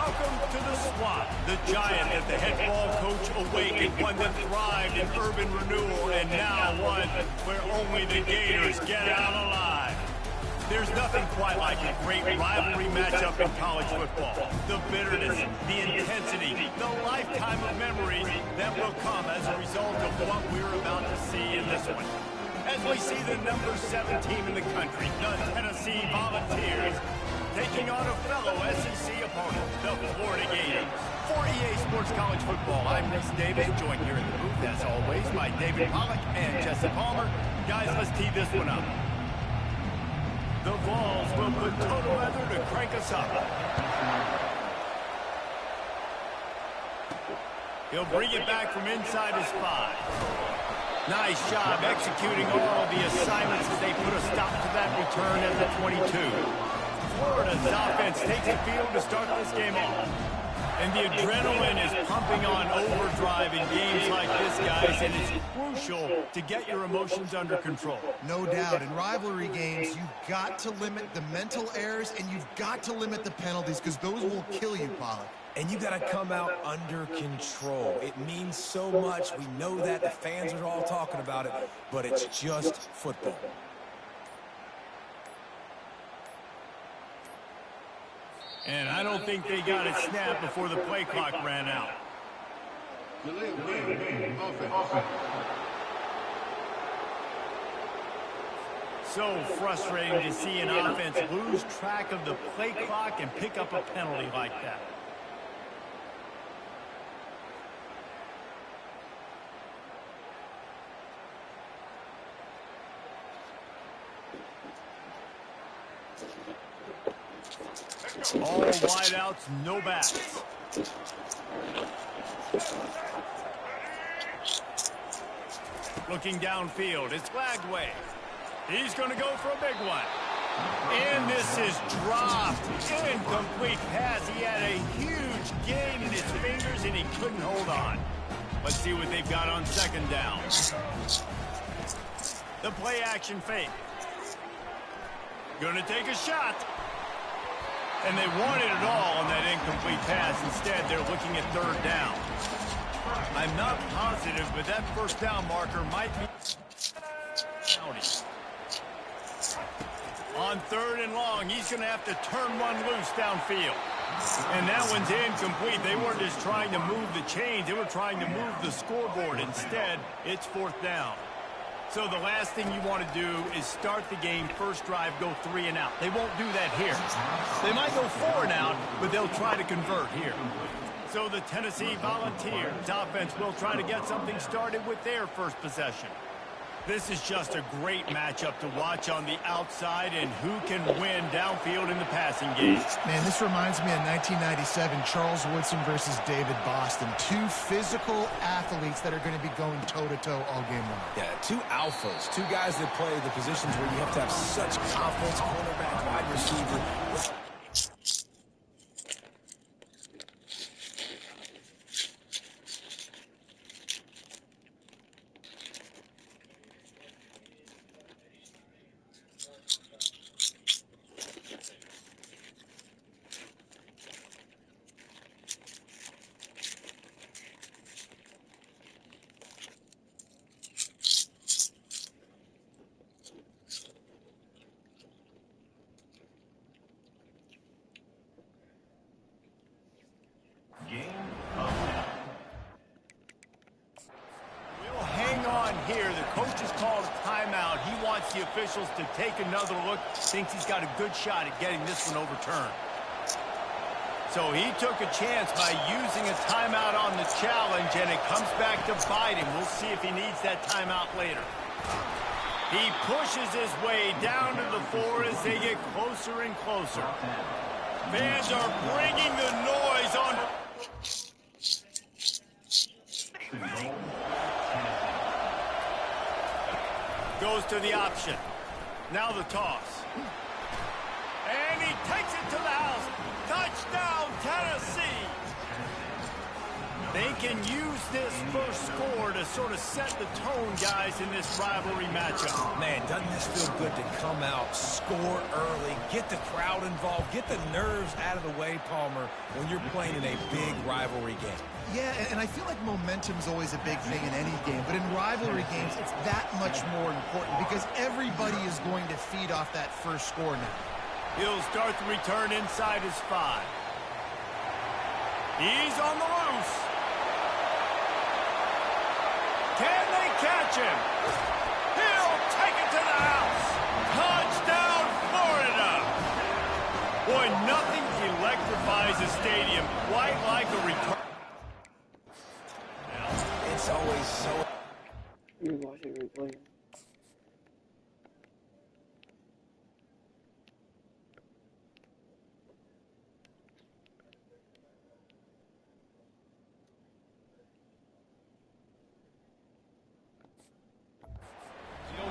Welcome to the Swamp, the giant that the head ball coach awakened, one that thrived in urban renewal, and now one where only the Gators get out alive. There's nothing quite like a great rivalry matchup in college football. The bitterness, the intensity, the lifetime of memories that will come as a result of what we're about to see in this one. As we see the number 7 team in the country, the Tennessee Volunteers, taking on a fellow SEC opponent, the Florida Gators. For EA Sports College Football, I'm Reese Davis, joined here in the booth, as always, by David Pollack and Jesse Palmer. Guys, let's tee this one up. The Vols will put total leather to crank us up. He'll bring it back from inside his 5. Nice job executing all of the assignments as they put a stop to that return at the 22. Florida's offense takes the field to start this game off. And the adrenaline is pumping on overdrive in games like this, guys, and it's crucial to get your emotions under control. No doubt. In rivalry games, you've got to limit the mental errors, and you've got to limit the penalties, because those will kill you, Pollack. And you got to come out under control. It means so much. We know that. The fans are all talking about it, but it's just football. And I don't think they got it snapped before the play clock ran out. So frustrating to see an offense lose track of the play clock and pick up a penalty like that. All wideouts, no backs. Looking downfield, it's flagged away. He's going to go for a big one. And this is dropped. Incomplete pass. He had a huge gain in his fingers, and he couldn't hold on. Let's see what they've got on second down. The play action fake. Going to take a shot. And they wanted it all on that incomplete pass. Instead, they're looking at third down. I'm not positive, but that first down marker might be county. On third and long, he's going to have to turn one loose downfield. And that one's incomplete. They weren't just trying to move the chains. They were trying to move the scoreboard. Instead, it's fourth down. So the last thing you want to do is start the game, first drive, go 3 and out. They won't do that here. They might go 4 and out, but they'll try to convert here. So the Tennessee Volunteers offense will try to get something started with their first possession. This is just a great matchup to watch on the outside, and who can win downfield in the passing game. Man, this reminds me of 1997, Charles Woodson versus David Boston. 2 physical athletes that are going to be going toe-to-toe all game long. Yeah, 2 alphas, 2 guys that play the positions where you have to have such confidence, cornerback, wide receiver. The officials to take another look, thinks he's got a good shot at getting this one overturned. So he took a chance by using a timeout on the challenge, and it comes back to bite him. We'll see if he needs that timeout later. He pushes his way down to the 4 as they get closer and closer. Fans are bringing the noise on. Goes to the option. Now the toss. And he takes it to the house. Touchdown, Tennessee. They can use this first score to sort of set the tone, guys, in this rivalry matchup. Man, doesn't this feel good to come out, score early, get the crowd involved, get the nerves out of the way, Palmer, when you're playing in a big rivalry game. Yeah, and I feel like momentum's always a big thing in any game, but in rivalry games, it's that much more important because everybody is going to feed off that first score now. He'll start the return inside his 5. He's on the loose. Can they catch him? He'll take it to the house. Touchdown, Florida. Boy, nothing electrifies a stadium quite like a return. It's always so... You watch it replay.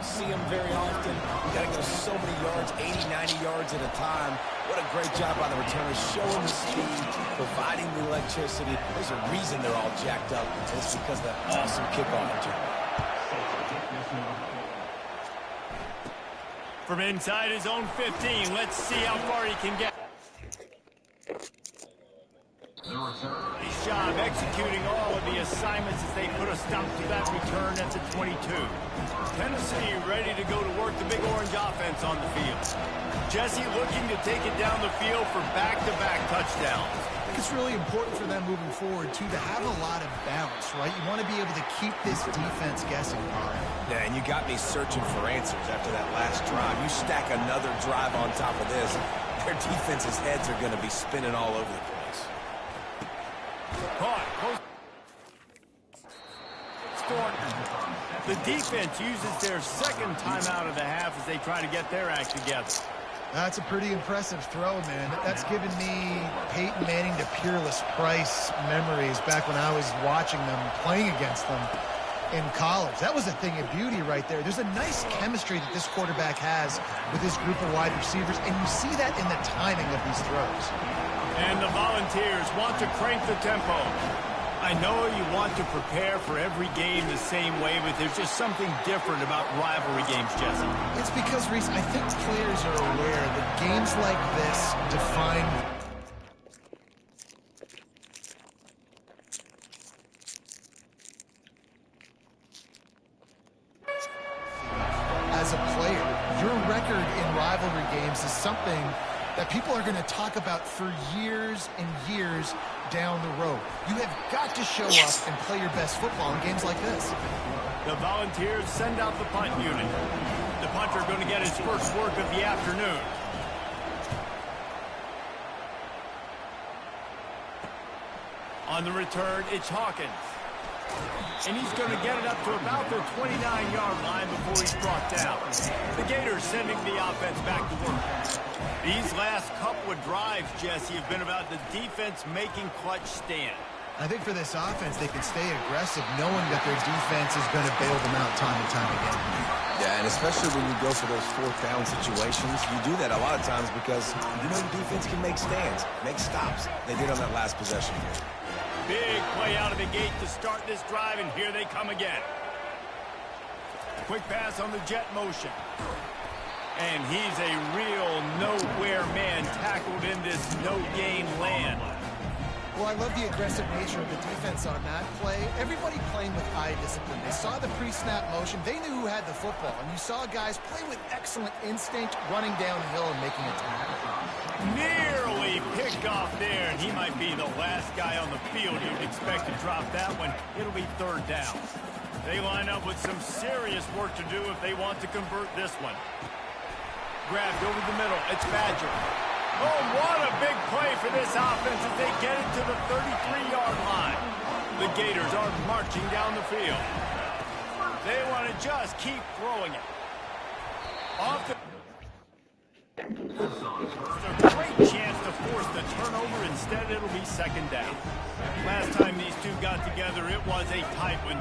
See him very often. You got to go so many yards, 80, 90 yards at a time. What a great job by the returners, showing the speed, providing the electricity. There's a reason they're all jacked up. It's because of that awesome kickoff return. From inside his own 15, let's see how far he can get. Nice job executing all of the assignments as they put a stop to that return at the 22. Tennessee ready to go to work the Big Orange offense on the field. Jesse looking to take it down the field for back-to-back touchdowns. I think it's really important for them moving forward, too, to have a lot of balance, right? You want to be able to keep this defense guessing, Colin. Yeah, and you got me searching for answers after that last drive. You stack another drive on top of this, their defense's heads are going to be spinning all over the place. Caught. The defense uses their second timeout of the half as they try to get their act together. That's a pretty impressive throw, man. That's given me Peyton Manning to Peerless Price memories back when I was watching them, playing against them in college. That was a thing of beauty right there. There's a nice chemistry that this quarterback has with his group of wide receivers, and you see that in the timing of these throws. And the Volunteers want to crank the tempo. I know you want to prepare for every game the same way, but there's just something different about rivalry games, Jesse. It's because, Reese, I think players are aware that games like this define... As a player, your record in rivalry games is something that people are going to talk about for years and years down the road. You have got to show up and play your best football in games like this. The Volunteers send out the punt unit. The punter going to get his first work of the afternoon. On the return, it's Hawkins. And he's going to get it up to about the 29-yard line before he's brought down. The Gators sending the offense back to work. These last couple of drives, Jesse, have been about the defense making clutch stand. I think for this offense, they can stay aggressive knowing that their defense is going to bail them out time and time again. Yeah, and especially when you go for those fourth down situations, you do that a lot of times because you know your defense can make stands, make stops. They did on that last possession here. Big play out of the gate to start this drive, and here they come again. Quick pass on the jet motion. And he's a real nowhere man tackled in this no-gain land. Well, I love the aggressive nature of the defense on that play. Everybody playing with eye discipline. They saw the pre-snap motion. They knew who had the football. And you saw guys play with excellent instinct, running downhill and making a tackle. Nearly picked off there, and he might be the last guy on the field you'd expect to drop that one. It'll be third down. They line up with some serious work to do if they want to convert this one. Grabbed over the middle. It's Badger. Oh, what a big play for this offense as they get it to the 33-yard line. The Gators are marching down the field. They want to just keep throwing it. Off the... It's a great chance to force the turnover. Instead, it'll be second down. Last time these two got together, it was a tight one.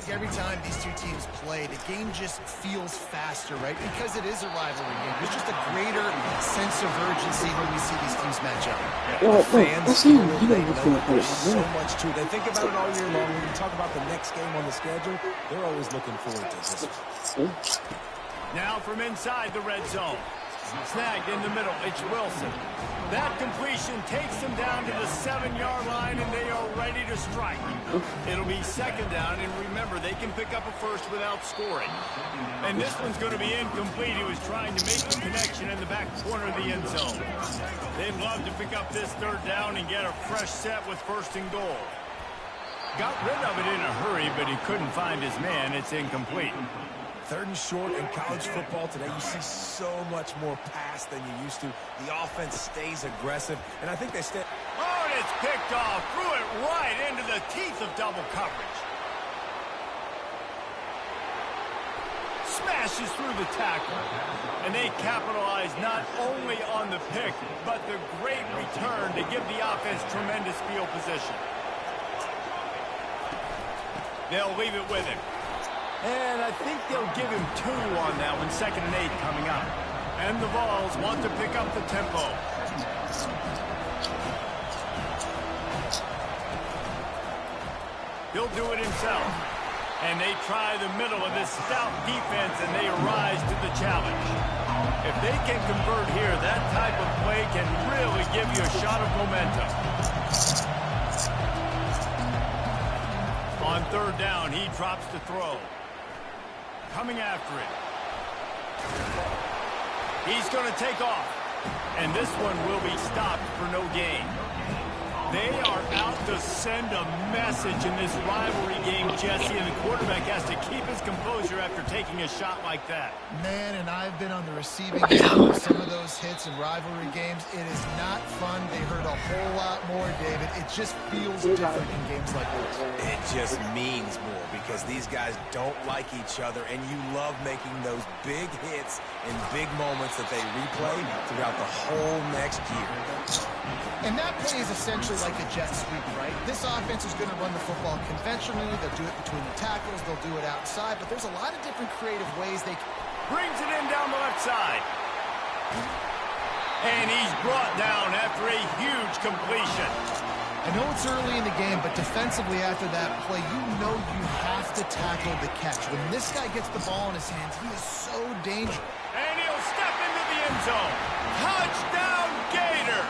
Every time these two teams play, the game just feels faster, right? Because it is a rivalry game. There's just a greater sense of urgency when we see these teams match up. The fans, they know there's so much to it. They think about it all year long. When you talk about the next game on the schedule, they're always looking forward to this one. Now from inside the red zone. Snagged in the middle, it's Wilson. That completion takes them down to the 7-yard line, and they are ready to strike. It'll be second down, and remember, they can pick up a first without scoring. And this one's going to be incomplete. He was trying to make the connection in the back corner of the end zone. They'd love to pick up this third down and get a fresh set with first and goal. Got rid of it in a hurry, but he couldn't find his man. It's incomplete. Third and short in college football today, you see so much more pass than you used to. The offense stays aggressive, and I think they stay. Oh, and it's picked off. Threw it right into the teeth of double coverage. Smashes through the tackle. And they capitalize not only on the pick, but the great return to give the offense tremendous field position. They'll leave it with him. And I think they'll give him 2 on that one, 2nd and 8 coming up. And the Vols want to pick up the tempo. He'll do it himself. And they try the middle of this stout defense, and they rise to the challenge. If they can convert here, that type of play can really give you a shot of momentum. On third down, he drops the throw. Coming after it. He's going to take off. And this one will be stopped for no gain. They are out to send a message in this rivalry game, Jesse, and the quarterback has to keep his composure after taking a shot like that. Man, and I've been on the receiving end of some of those hits in rivalry games. It is not fun. They hurt a whole lot more, David. It just feels different in games like this. It just means more because these guys don't like each other, and you love making those big hits in big moments that they replay throughout the whole next year. And that play is essentially like a jet sweep, right? This offense is going to run the football conventionally. They'll do it between the tackles. They'll do it outside. But there's a lot of different creative ways they can. Brings it in down the left side. And he's brought down after a huge completion. I know it's early in the game, but defensively after that play, you know you have to tackle the catch. When this guy gets the ball in his hands, he is so dangerous. And he'll step into the end zone. Touchdown, Gator!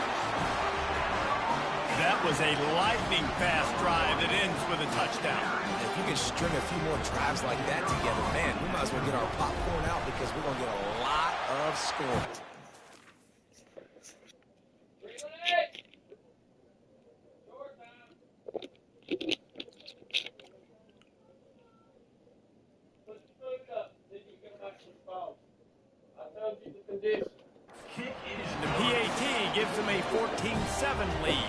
That was a lightning-fast drive that ends with a touchdown. If you can string a few more drives like that together, man, we might as well get our popcorn out because we're going to get a lot of scoring. The PAT gives them a 14-7 lead.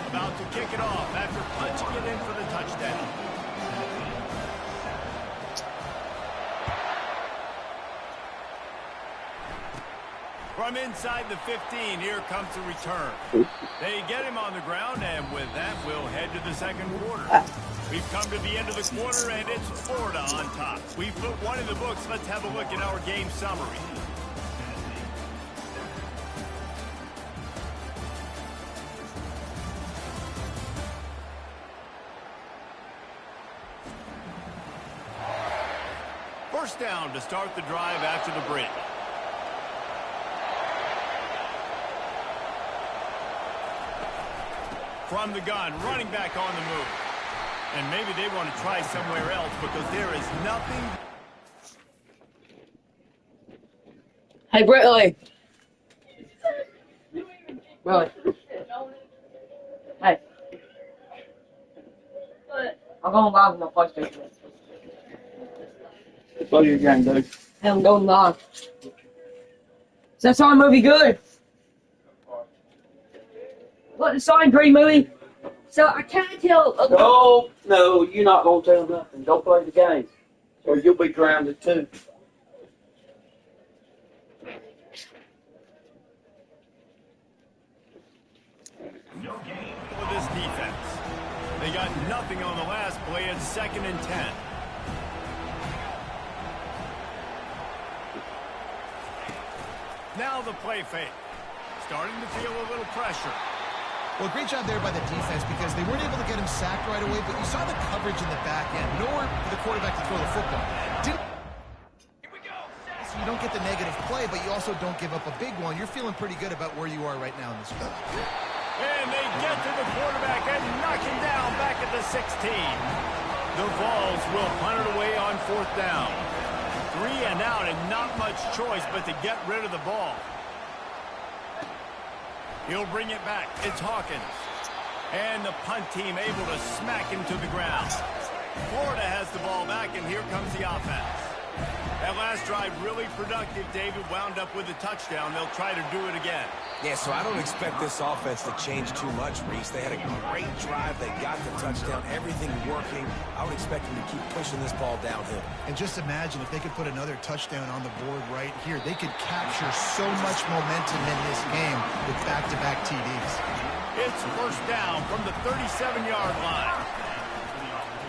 About to kick it off after punching it in for the touchdown. From inside the 15, here comes the return. They get him on the ground, and with that, we'll head to the second quarter. We've come to the end of the quarter, and it's Florida on top. We've put one in the books. Let's have a look at our game summary. First down to start the drive after the break. From the gun, running back on the move. And maybe they want to try somewhere else because there is nothing. Hey, Brittley. Briley. Hey. I'm going live with my PlayStation. Play your game, dude. Hey, I'm going live. Is that sign movie good? What, the sign pretty movie? So I can't tell. No, you're not going to tell nothing. Go play the game, or you'll be grounded too. No game with this defense. They got nothing on the last play. It's 2nd and 10. Now the play fake. Starting to feel a little pressure. Well, great job there by the defense because they weren't able to get him sacked right away, but you saw the coverage in the back end. Nowhere for the quarterback to throw the football. Here we go. So you don't get the negative play, but you also don't give up a big one. You're feeling pretty good about where you are right now in this game. And they get to the quarterback and knock him down back at the 16. The Vols will punt it away on 4th down. 3 and out and not much choice but to get rid of the ball. He'll bring it back. It's Hawkins. And the punt team able to smack him to the ground. Florida has the ball back, and here comes the offense. That last drive really productive. David wound up with a touchdown. They'll try to do it again. Yeah, so I don't expect this offense to change too much, Reese. They had a great drive. They got the touchdown. Everything working. I would expect them to keep pushing this ball downhill. And just imagine if they could put another touchdown on the board right here. They could capture so much momentum in this game with back-to-back TDs. It's 1st down from the 37-yard line.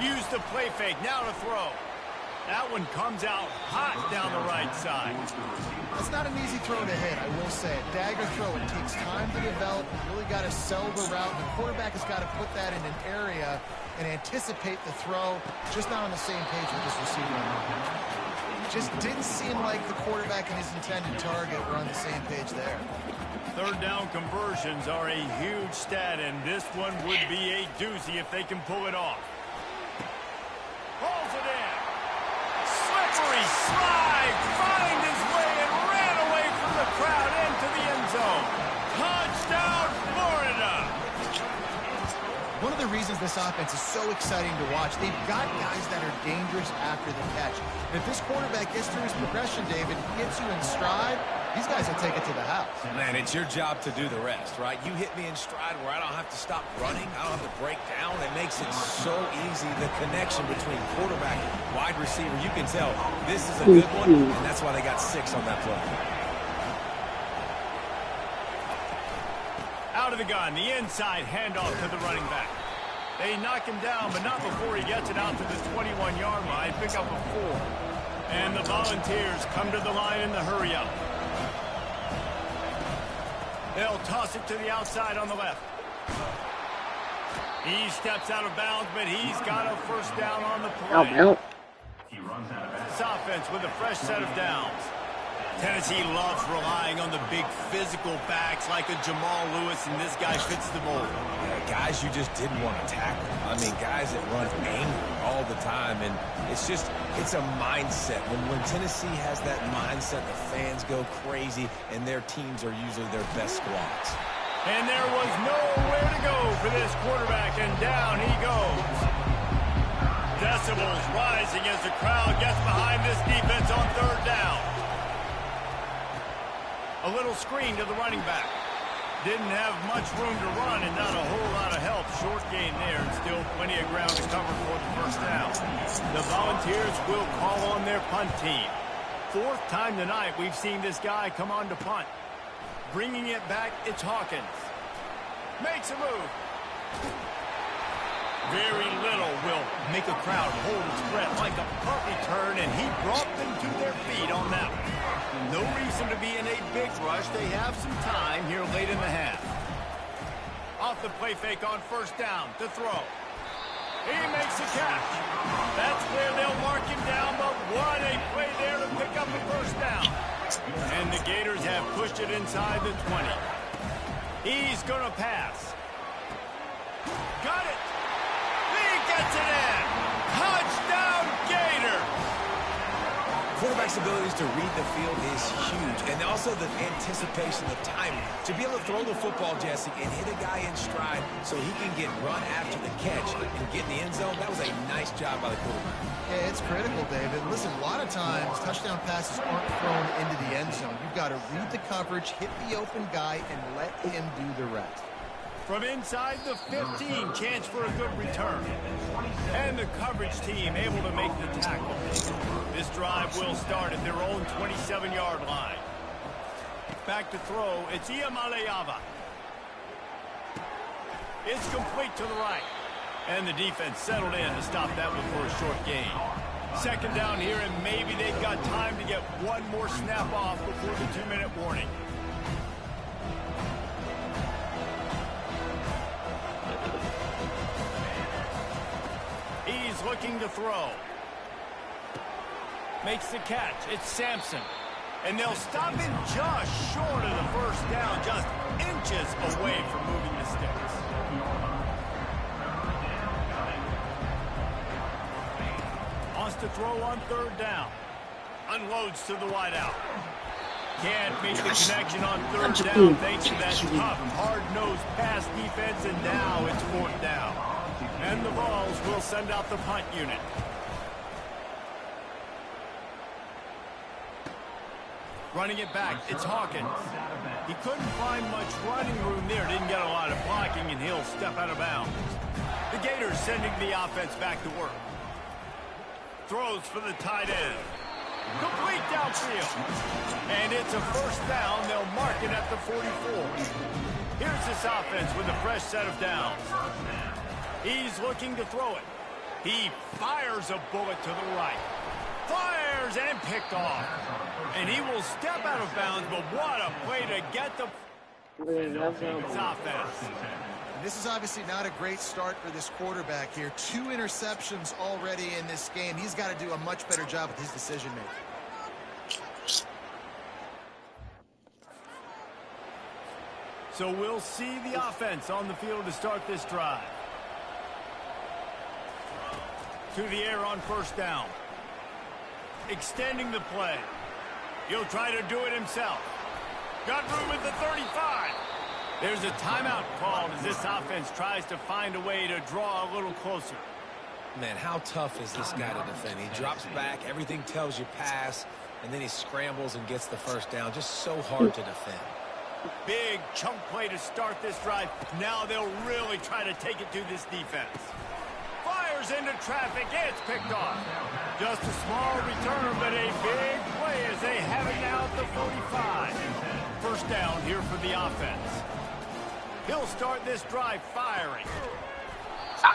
Use the play fake. Now to throw. That one comes out hot down the right side. That's not an easy throw to hit, I will say. A dagger throw, it takes time to develop. You really got to sell the route. The quarterback has got to put that in an area and anticipate the throw. Just not on the same page with this receiver. Just didn't seem like the quarterback and his intended target were on the same page there. 3rd down conversions are a huge stat, and this one would be a doozy if they can pull it off. Pulls it in. Slippery slide, find his way and ran away from the crowd into the end zone. Touchdown, Florida! One of the reasons this offense is so exciting to watch, they've got guys that are dangerous after the catch. And if this quarterback gets through his progression, David, gets you in stride, these guys will take it to the house. Man, it's your job to do the rest, right? You hit me in stride where I don't have to stop running. I don't have to break down. It makes it so easy. The connection between quarterback and wide receiver, you can tell this is a good one, and that's why they got 6 on that play. Out of the gun, the inside handoff to the running back. They knock him down, but not before he gets it out to the 21-yard line. Pick up a 4. And the Volunteers come to the line in the hurry-up. They'll toss it to the outside on the left. He steps out of bounds, but he's got a 1st down on the play. This offense with a fresh set of downs. Tennessee loves relying on the big physical backs like a Jamal Lewis, and this guy fits the mold. Yeah, guys you just didn't want to tackle. I mean, guys that run angry all the time, and it's a mindset. When Tennessee has that mindset, the fans go crazy, and their teams are usually their best squads. And there was nowhere to go for this quarterback, and down he goes. Decibels rising as the crowd gets behind this defense on 3rd down. A little screen to the running back. Didn't have much room to run and not a whole lot of help. Short gain there and still plenty of ground to cover for the 1st down. The Volunteers will call on their punt team. 4th time tonight we've seen this guy come on to punt. Bringing it back, it's Hawkins. Makes a move. Very little will make a crowd hold its breath like a punt return, and he brought them to their feet on that one. No reason to be in a big rush. They have some time here late in the half. Off the play fake on 1st down to throw. He makes the catch. That's where they'll mark him down, but what a play there to pick up the 1st down. And the Gators have pushed it inside the 20. He's going to pass. Got it. He gets it in. Touchdown, Gator. Quarterback's abilities to read the field is huge, and also the anticipation, the timing. To be able to throw the football, Jesse, and hit a guy in stride so he can get run after the catch and get in the end zone, that was a nice job by the quarterback. Yeah, it's critical, David. Listen, a lot of times touchdown passes aren't thrown into the end zone. You've got to read the coverage, hit the open guy, and let him do the rest. From inside the 15, chance for a good return. And the coverage team able to make the tackle. This drive will start at their own 27-yard line. Back to throw, it's Iamaleava. It's complete to the right. And the defense settled in to stop that one for a short gain. Second down here, and maybe they've got time to get one more snap off before the 2-minute warning. He's looking to throw. Makes the catch. It's Sampson. And they'll stop him just short of the first down, just inches away from moving the sticks. Wants to throw on third down. Unloads to the wideout. Can't make the connection on third down thanks to that tough, hard-nosed pass defense, and now it's fourth down. And the Vols will send out the punt unit. Running it back, it's Hawkins. He couldn't find much running room there, didn't get a lot of blocking, and he'll step out of bounds. The Gators sending the offense back to work. Throws for the tight end. Complete downfield. And it's a first down. They'll mark it at the 44. Here's this offense with a fresh set of downs. He's looking to throw it. He fires a bullet to the right. Fires and picked off. And he will step out of bounds, but what a play to get the offense. This is obviously not a great start for this quarterback here. 2 interceptions already in this game. He's got to do a much better job with his decision-making. So we'll see the offense on the field to start this drive. To the air on first down. Extending the play. He'll try to do it himself. Got room at the 35. There's a timeout called as this offense tries to find a way to draw a little closer. Man, how tough is this guy to defend? He drops back, everything tells you pass, and then he scrambles and gets the first down. Just so hard to defend. Big chunk play to start this drive. Now they'll really try to take it to this defense. Fires into traffic. It's picked off. Just a small return, but a big play as they have it now at the 45. First down here for the offense. He'll start this drive firing.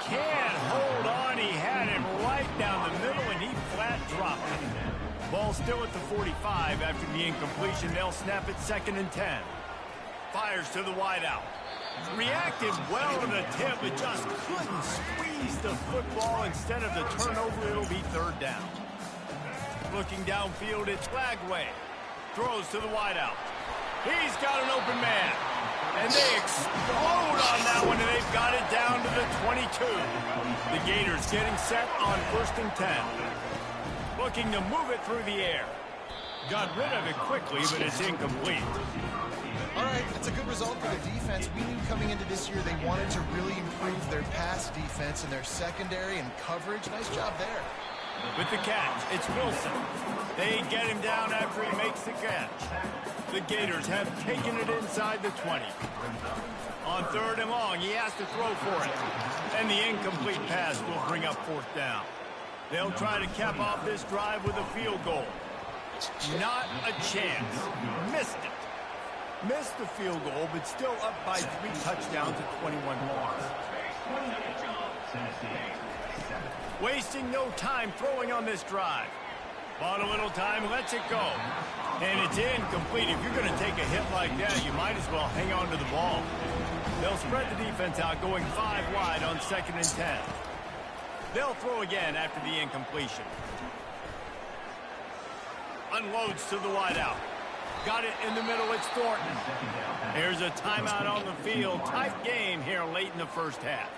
Can't hold on. He had him right down the middle, and he flat dropped it. Ball still at the 45 after the incompletion. They'll snap it 2nd and 10. Fires to the wideout. Reacted well to the tip, but just couldn't squeeze the football. Instead of the turnover, it'll be 3rd down. Looking downfield, it's Lagway. Throws to the wideout. He's got an open man. And they explode on that one, and they've got it down to the 22. The Gators getting set on 1st and 10. Looking to move it through the air. Got rid of it quickly, but it's incomplete. All right, that's a good result for the defense. We knew coming into this year they wanted to really improve their pass defense and their secondary and coverage. Nice job there. With the catch, it's Wilson. They get him down after he makes the catch. The Gators have taken it inside the 20. On 3rd and long, he has to throw for it. And the incomplete pass will bring up 4th down. They'll try to cap off this drive with a field goal. Not a chance. Missed it. Missed the field goal, but still up by 3 touchdowns at 21 points. Wasting no time throwing on this drive. Bought a little time, lets it go. And it's incomplete. If you're going to take a hit like that, you might as well hang on to the ball. They'll spread the defense out, going 5 wide on 2nd and 10. They'll throw again after the incompletion. Unloads to the wideout. Got it in the middle, it's Thornton. Here's a timeout on the field. Tight game here late in the first half.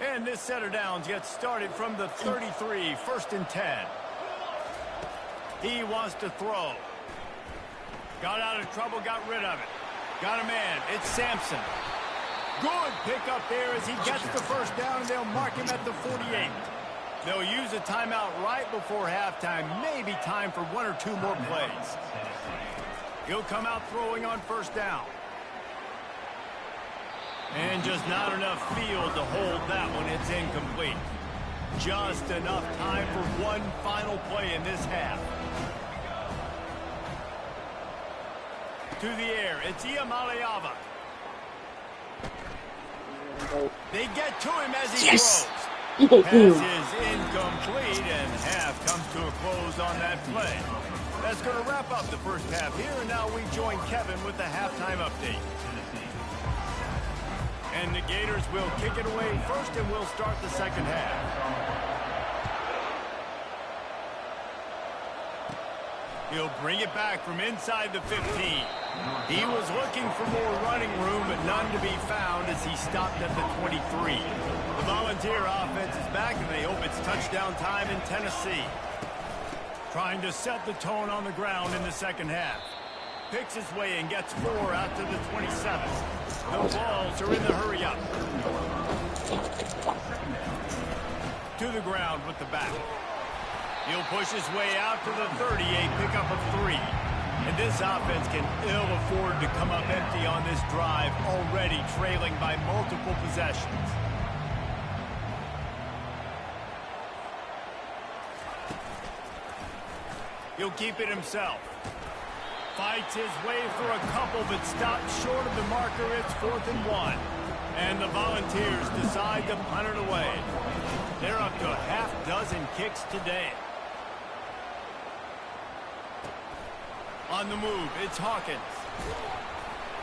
And this set of downs gets started from the 33, 1st and 10. He wants to throw. Got out of trouble, got rid of it. Got a man, it's Sampson. Good pickup there as he gets the first down, and they'll mark him at the 48. They'll use a timeout right before halftime. Maybe time for 1 or 2 more plays. He'll come out throwing on 1st down. And just not enough field to hold that one. It's incomplete. Just enough time for one final play in this half. to the air. It's Iamaleava. They get to him as he Yes! throws. You get Pass you. is incomplete, and half comes to a close on that play. That's going to wrap up the first half here, and now we join Kevin with the halftime update. And the Gators will kick it away first, and we'll start the second half. He'll bring it back from inside the 15. He was looking for more running room, but none to be found as he stopped at the 23. The Volunteer offense is back, and they hope it's touchdown time in Tennessee. Trying to set the tone on the ground in the second half. Picks his way and gets 4 out to the 27. The Vols are in the hurry-up. To the ground with the back. He'll push his way out to the 30, a pickup of 3. And this offense can ill afford to come up empty on this drive, already trailing by multiple possessions. He'll keep it himself. Fights his way for a couple, but stops short of the marker. It's 4th and 1. And the Volunteers decide to punt it away. They're up to a half-dozen kicks today. On the move, it's Hawkins.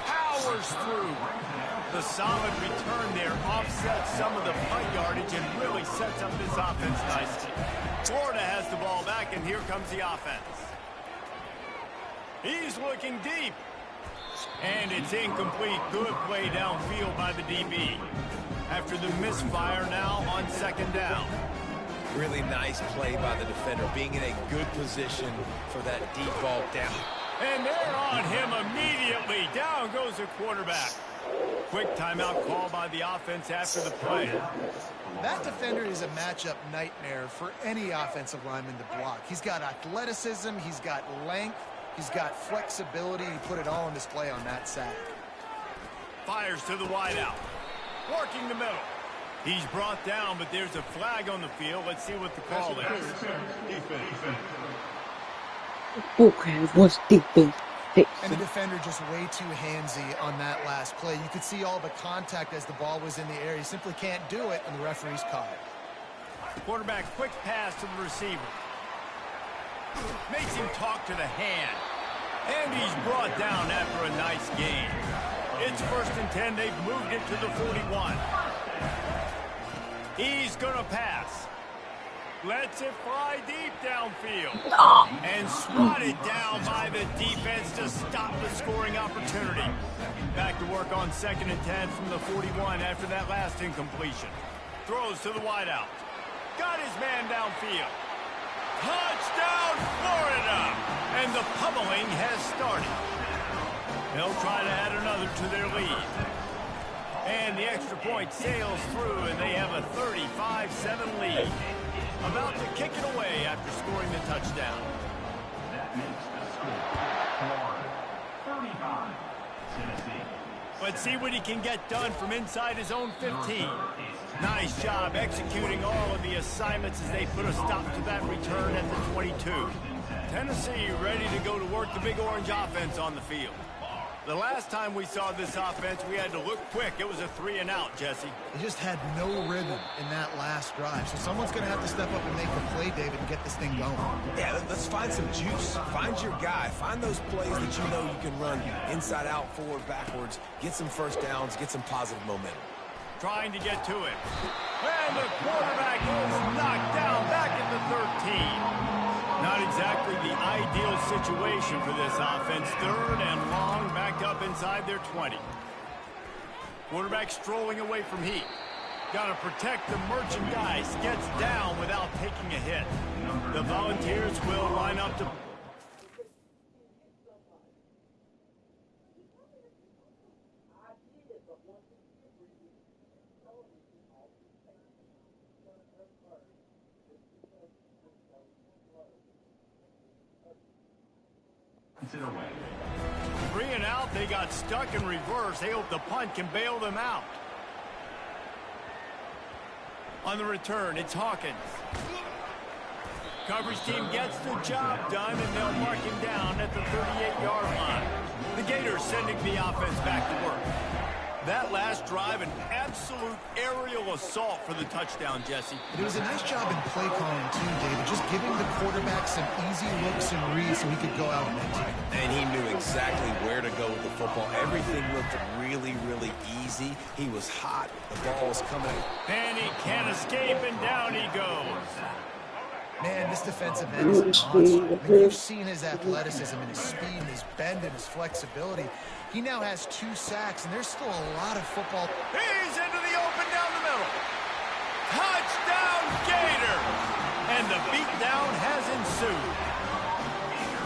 Powers through. The solid return there offsets some of the punt yardage and really sets up this offense nicely. Florida has the ball back, and here comes the offense. He's looking deep. And it's incomplete. Good play downfield by the DB. After the misfire now on second down. Really nice play by the defender, being in a good position for that deep ball down. And they're on him immediately. Down goes the quarterback. Quick timeout call by the offense after the play. That defender is a matchup nightmare for any offensive lineman to block. He's got athleticism, he's got length, he's got flexibility. He put it all on display on that sack. Fires to the wideout. Working the middle. He's brought down, but there's a flag on the field. Let's see what the call is. Okay, what's defense? And the defender just way too handsy on that last play. You could see all the contact as the ball was in the air. He simply can't do it, and the referee's caught it. Quarterback quick pass to the receiver. Makes him talk to the hand. And he's brought down after a nice gain. It's 1st and 10. They've moved it to the 41. He's going to pass. Lets it fly deep downfield. And swatted down by the defense to stop the scoring opportunity. Back to work on 2nd and 10 from the 41 after that last incompletion. Throws to the wideout. Got his man downfield. Touchdown, Florida! And the pummeling has started. They'll try to add another to their lead. And the extra point sails through, and they have a 35-7 lead. About to kick it away after scoring the touchdown. That makes the score 35, Tennessee. Let's see what he can get done from inside his own 15. Nice job executing all of the assignments as they put a stop to that return at the 22. Tennessee ready to go to work the Big Orange offense on the field. The last time we saw this offense, we had to look quick. It was a 3-and-out, Jesse. They just had no rhythm in that last drive. So someone's going to have to step up and make the play, David, and get this thing going. Yeah, let's find some juice. Find your guy. Find those plays that you know you can run inside out, forward, backwards. Get some first downs. Get some positive momentum. Trying to get to it. And the quarterback is knocked down back at the 13. Not exactly the ideal situation for this offense. 3rd and long, back up inside their 20. Quarterback strolling away from heat. Got to protect the merchandise. Gets down without taking a hit. The Volunteers will line up to... away. 3-and-out, they got stuck in reverse. They hope the punt can bail them out. On the return, it's Hawkins. Coverage team gets the job done, and they'll mark him down at the 38-yard line. The Gators sending the offense back to work. That last drive, an absolute aerial assault for the touchdown, Jesse. It was a nice job in play calling, too, David. Just giving the quarterback some easy looks and reads so he could go out and execute. And he knew exactly where to go with the football. Everything looked really, really easy. He was hot. The ball was coming. And he can't escape, and down he goes. Man, this defensive end is a monster. I mean, you've seen his athleticism and his speed and his bend and his flexibility. He now has 2 sacks, and there's still a lot of football. He's into the open down the middle. Touchdown, Gator! And the beatdown has ensued.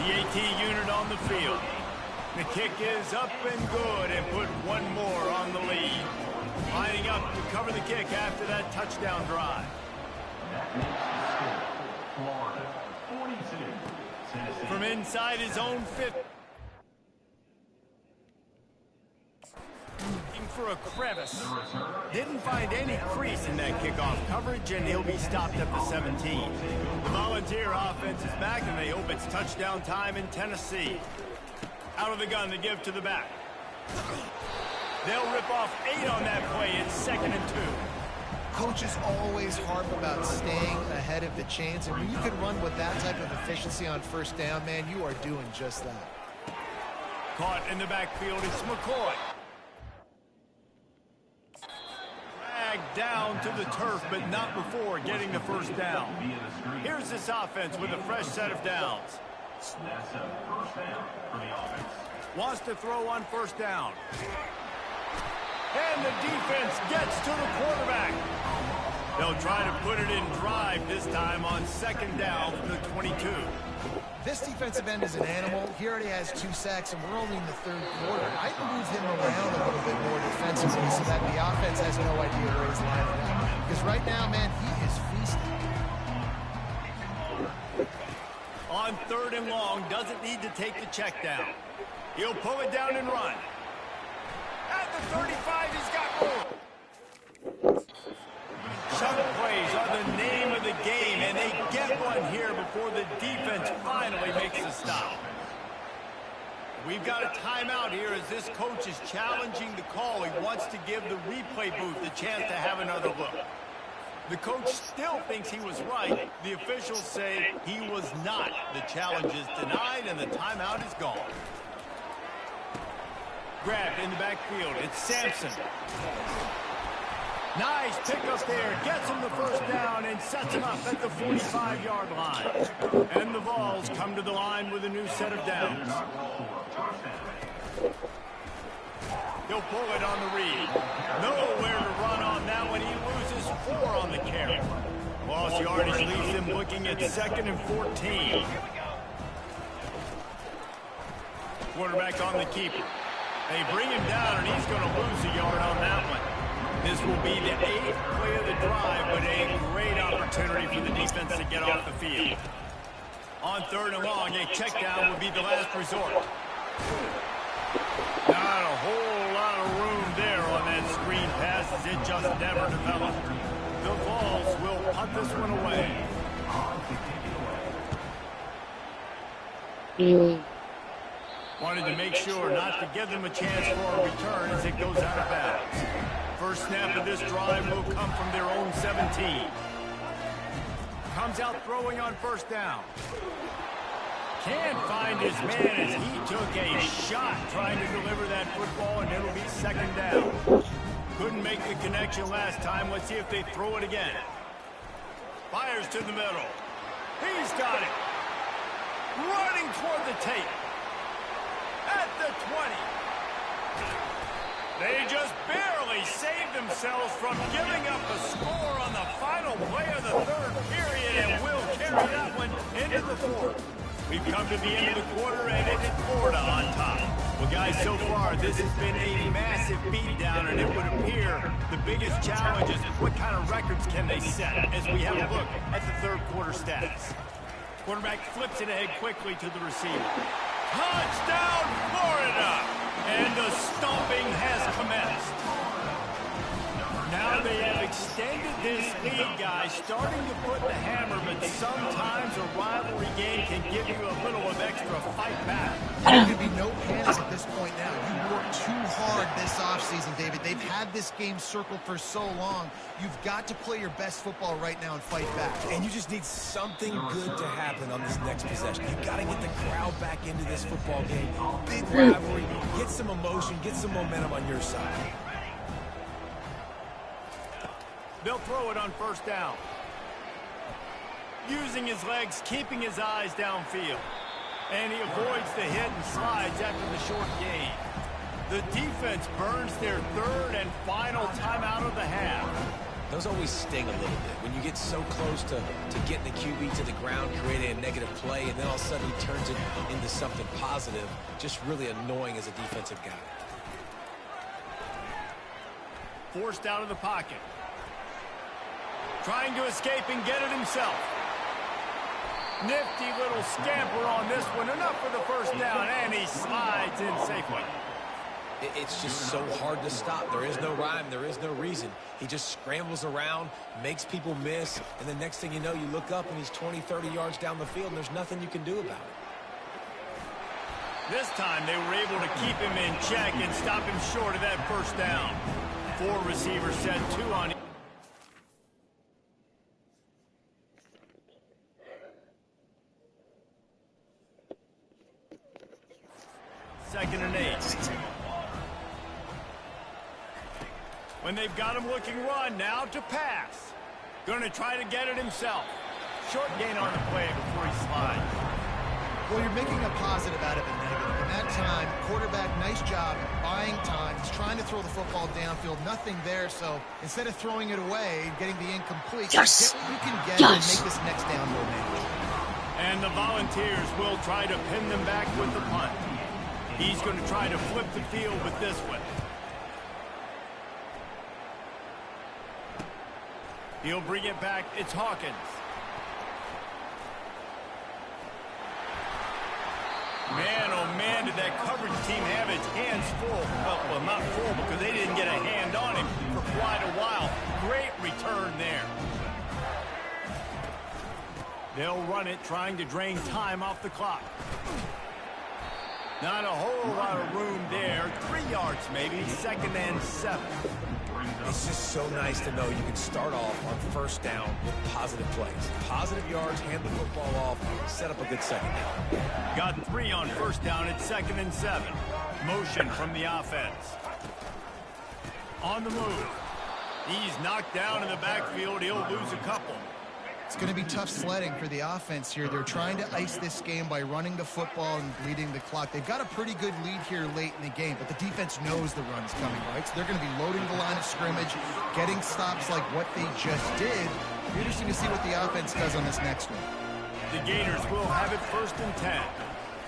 The AT unit on the field. The kick is up and good and put one more on the lead. Lining up to cover the kick after that touchdown drive. From inside his own 50. Looking for a crevice. Didn't find any crease in that kickoff coverage, and he'll be stopped at the 17. The Volunteer offense is back, and they hope it's touchdown time in Tennessee. Out of the gun to give to the back. They'll rip off 8 on that play. It's 2nd and 2. Coaches always harp about staying ahead of the chains, and when you can run with that type of efficiency on first down, man, you are doing just that. Caught in the backfield, it's McCoy. Dragged down to the turf, but not before getting the first down. Here's this offense with a fresh set of downs. That's a first down for the offense. Wants to throw on first down. And the defense gets to the quarterback. They'll try to put it in drive this time on 2nd down from the 22. This defensive end is an animal. He already has 2 sacks, and we're only in the 3rd quarter. I'd move him around a little bit more defensively so that the offense has no idea where he's lining up. Because right now, man, he is feasting. On 3rd and long, doesn't need to take the check down. He'll pull it down and run. At the 35, he's got more. Chunk plays are the name of the game, and they get one here before the defense finally makes a stop. We've got a timeout here as this coach is challenging the call. He wants to give the replay booth the chance to have another look. The coach still thinks he was right. The officials say he was not. The challenge is denied, and the timeout is gone. Grabbed in the backfield. It's Sampson. Nice pickup there. Gets him the first down and sets him up at the 45-yard line. And the Vols come to the line with a new set of downs. He'll pull it on the read. Nowhere to run on that one. He loses 4 on the carry. Lost yardage leaves him looking at 2nd and 14. Quarterback on the keeper. They bring him down, and he's going to lose a yard on that one. This will be the 8th play of the drive, but a great opportunity for the defense to get off the field. On 3rd and long, a check down would be the last resort. Not a whole lot of room there on that screen pass as it just never developed. The Vols will punt this one away. Wanted to make sure not to give them a chance for a return as it goes out of bounds. First snap of this drive will come from their own 17. Comes out throwing on first down. Can't find his man as he took a shot trying to deliver that football, and it'll be 2nd down. Couldn't make the connection last time. Let's see if they throw it again. Fires to the middle. He's got it. Running toward the tape. At the 20. They just barely saved themselves from giving up a score on the final play of the 3rd period, and will carry that one into the 4th. We've come to the end of the quarter, and it's Florida on top. Well, guys, so far, this has been a massive beatdown, and it would appear the biggest challenge is what kind of records can they set as we have a look at the 3rd quarter stats. Quarterback flips it ahead quickly to the receiver. Touchdown, Florida! And the stomping has commenced. Now they have extended this lead, guys, starting to put the hammer, but sometimes a rivalry game can give you a little of extra fight back. There can be no panic at this point now. You worked too hard this offseason, David. They've had this game circled for so long. You've got to play your best football right now and fight back. And you just need something good to happen on this next possession. You've got to get the crowd back into this football game. Big rivalry. Get some emotion. Get some momentum on your side. They'll throw it on first down. Using his legs, keeping his eyes downfield. And he avoids the hit and slides after the short gain. The defense burns their third and final timeout of the half. Those always sting a little bit. When you get so close to getting the QB to the ground, creating a negative play, and then all of a sudden he turns it into something positive, just really annoying as a defensive guy. Forced out of the pocket. Trying to escape and get it himself. Nifty little scamper on this one. Enough for the first down, and he slides in safely. It's just so hard to stop. There is no rhyme. There is no reason. He just scrambles around, makes people miss, and the next thing you know, you look up and he's 20, 30 yards down the field, and there's nothing you can do about it. This time they were able to keep him in check and stop him short of that first down. 4 receivers set, 2 on. Second and 8. When they've got him looking run, now to pass. Going to try to get it himself. Short gain on the play before he slides. Well, you're making a positive out of a negative. In that time, quarterback, nice job buying time. He's trying to throw the football downfield. Nothing there, so instead of throwing it away and getting the incomplete, Yes. get what you can get and make this next down more manageable. And the Volunteers will try to pin them back with the punt. He's going to try to flip the field with this one. He'll bring it back. It's Hawkins. Man, oh man, did that coverage team have its hands full. Well, not full because they didn't get a hand on him for quite a while. Great return there. They'll run it, trying to drain time off the clock. Not a whole lot of room there. 3 yards maybe, second and 7. It's just so nice to know you can start off on first down with positive plays. Positive yards, hand the football off, set up a good second down. Got 3 on first down at second and 7. Motion from the offense. On the move. He's knocked down in the backfield. He'll lose a couple. It's going to be tough sledding for the offense here. They're trying to ice this game by running the football and bleeding the clock. They've got a pretty good lead here late in the game, but the defense knows the run's coming, right? So they're going to be loading the line of scrimmage, getting stops like what they just did. It'll be interesting to see what the offense does on this next one. The Gators will have it first and 10.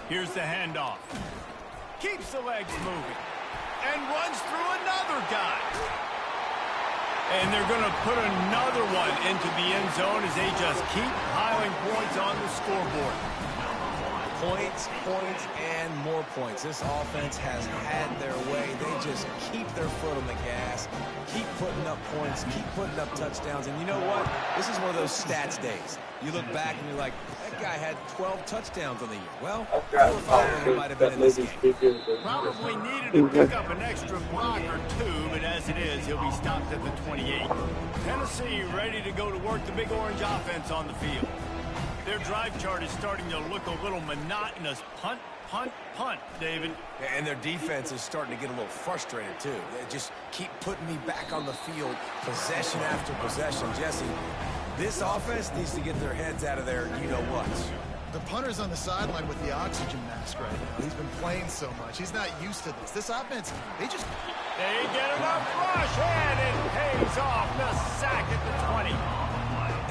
Here's the handoff. Keeps the legs moving and runs through another guy. And they're going to put another one into the end zone as they just keep piling points on the scoreboard. Points, points, and more points. This offense has had their way. They just keep their foot on the gas, keep putting up points, keep putting up touchdowns. And you know what? This is one of those stats days. You look back and you're like, that guy had 12 touchdowns on the year. Well, 4 or 5 of them might have been in this game. Probably needed to pick up an extra block or 2, but as it is, he'll be stopped at the 28. Tennessee ready to go to work the Big Orange offense on the field. Their drive chart is starting to look a little monotonous. Punt, punt, punt, David. And their defense is starting to get a little frustrated, too. They just keep putting me back on the field, possession after possession. Jesse, this offense needs to get their heads out of their you-know-whats. The punter's on the sideline with the oxygen mask right now. He's been playing so much. He's not used to this. This offense, they get enough rush, and it pays off. The sack at the 20.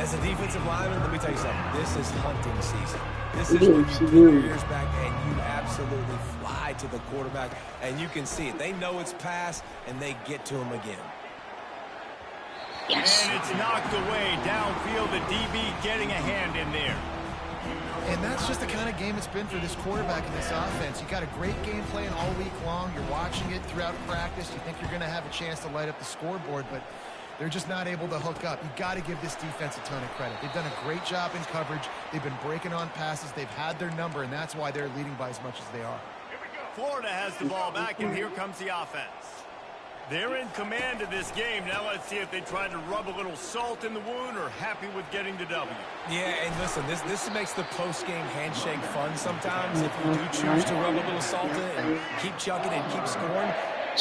As a defensive lineman, let me tell you something. This is hunting season. This is when you put your ears back and you absolutely fly to the quarterback, and you can see it. They know it's pass, and they get to him again. Yes. And it's knocked away downfield. The DB getting a hand in there. And that's just the kind of game it's been for this quarterback in this offense. You got a great game plan all week long. You're watching it throughout practice. You think you're going to have a chance to light up the scoreboard, but They're just not able to hook up. You got to give this defense a ton of credit. They've done a great job in coverage. They've been breaking on passes. They've had their number, and that's why they're leading by as much as they are. Florida has the ball back, and here comes the offense. They're in command of this game. Now let's see if they try to rub a little salt in the wound or happy with getting the W. Yeah, and listen, this makes the post-game handshake fun sometimes. If you do choose to rub a little salt in it and keep chucking and keep scoring,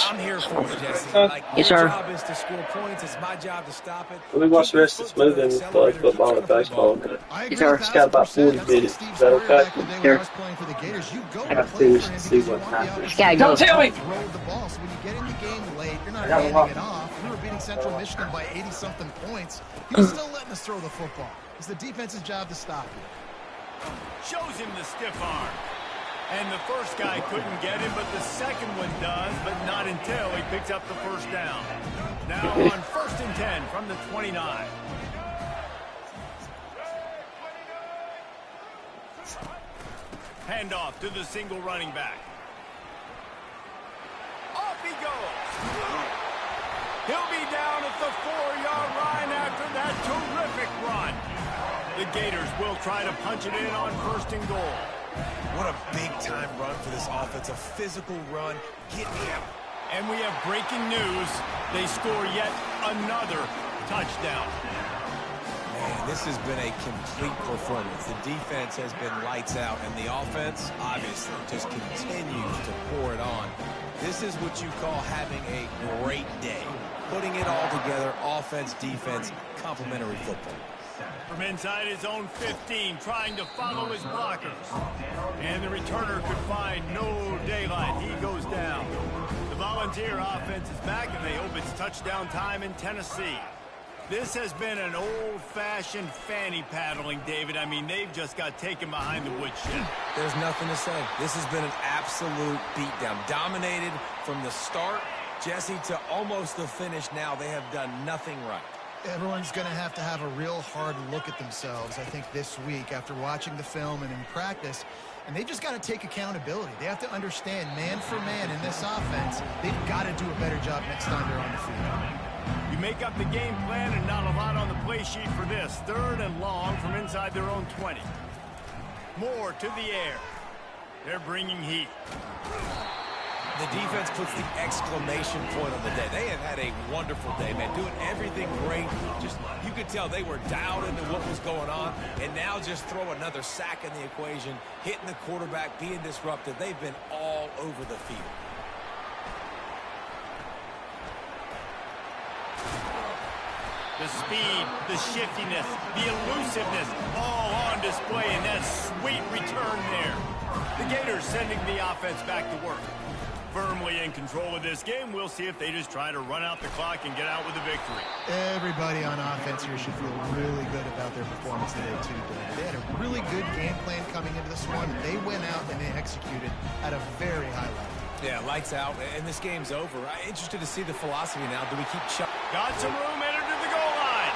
I'm here for it, Jesse. Like, Yes, your sir. job is to score points. It's my job to stop it. Let me watch the rest of this movie and we'll play football and baseball. I agree Sir. 1,000%. It's got about 40 That's minutes. Steve's Is that okay? quarterback the day when Sure. I was playing for the Gators. You go I gotta play see for him what because you happens. want the other This guy team goes. to Don't tell me. throw the ball. So when you get in the game late, you're not I gotta handing walk. it off. We were beating Central Michigan by 80-something points. He was still letting us throw the football. It's the defense's job to stop you. Shows him the stiff arm. And the first guy couldn't get him, but the second one does, but not until he picks up the first down. Now on 1st and 10 from the 29. Handoff to the single running back. Off he goes. He'll be down at the 4-yard line after that terrific run. The Gators will try to punch it in on 1st and goal. What a big-time run for this offense. A physical run. Get me out. And we have breaking news. They score yet another touchdown. Man, this has been a complete performance. The defense has been lights out, and the offense, obviously, just continues to pour it on. This is what you call having a great day. Putting it all together, offense, defense, complementary football. From inside his own 15, trying to follow his blockers. And the returner could find no daylight. He goes down. The Volunteer offense is back, and they hope it's touchdown time in Tennessee. This has been an old-fashioned fanny paddling, David. I mean, they've just got taken behind the woodshed. There's nothing to say. This has been an absolute beatdown. Dominated from the start, Jesse, to almost the finish now. They have done nothing right. Everyone's going to have a real hard look at themselves, I think, this week after watching the film and in practice. And they just got to take accountability. They have to understand, man for man in this offense, they've got to do a better job next time they're on the field. You make up the game plan and not a lot on the play sheet for this. 3rd and long from inside their own 20. Moore to the air. They're bringing heat. The defense puts the exclamation point on the day. They have had a wonderful day, man, doing everything great. Just, you could tell they were dialed into what was going on, and now just throw another sack in the equation, hitting the quarterback, being disruptive. They've been all over the field. The speed, the shiftiness, the elusiveness, all on display in that sweet return there. The Gators sending the offense back to work. Firmly in control of this game. We'll see if they just try to run out the clock and get out with a victory. Everybody on offense here should feel really good about their performance today, too, David. They had a really good game plan coming into this one. They went out and they executed at a very high level. Yeah, lights out, and this game's over. I'm interested to see the philosophy now. Do we keep Got some room, entered to the goal line.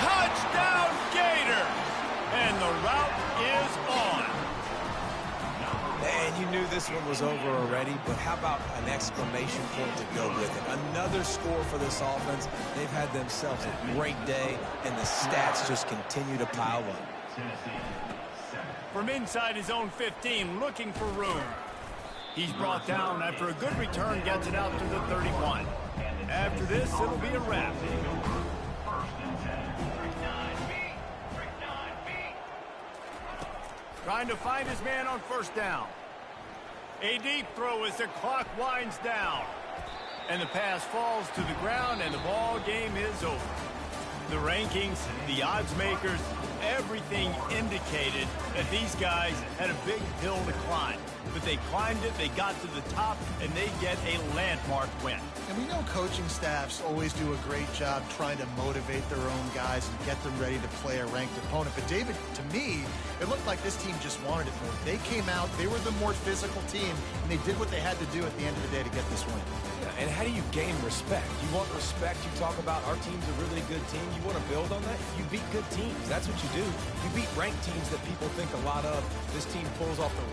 Touchdown, Gator! And the route is on. And you knew this one was over already, but how about an exclamation point to go with it? Another score for this offense. They've had themselves a great day, and the stats just continue to pile up. From inside his own 15, looking for room. He's brought down after a good return, gets it out to the 31. After this, it'll be a wrap. Trying to find his man on 1st down. A deep throw as the clock winds down. And the pass falls to the ground, and the ball game is over. The rankings, the odds makers, everything indicated that these guys had a big hill to climb. But they climbed it, they got to the top, and they get a landmark win. And we know coaching staffs always do a great job trying to motivate their own guys and get them ready to play a ranked opponent. But David, to me, it looked like this team just wanted it more. They came out, they were the more physical team, and they did what they had to do at the end of the day to get this win. Yeah, and how do you gain respect? You want respect, you talk about our team's a really good team. You want to build on that? You beat good teams. That's what you do. You beat ranked teams that people think a lot of. This team pulls off the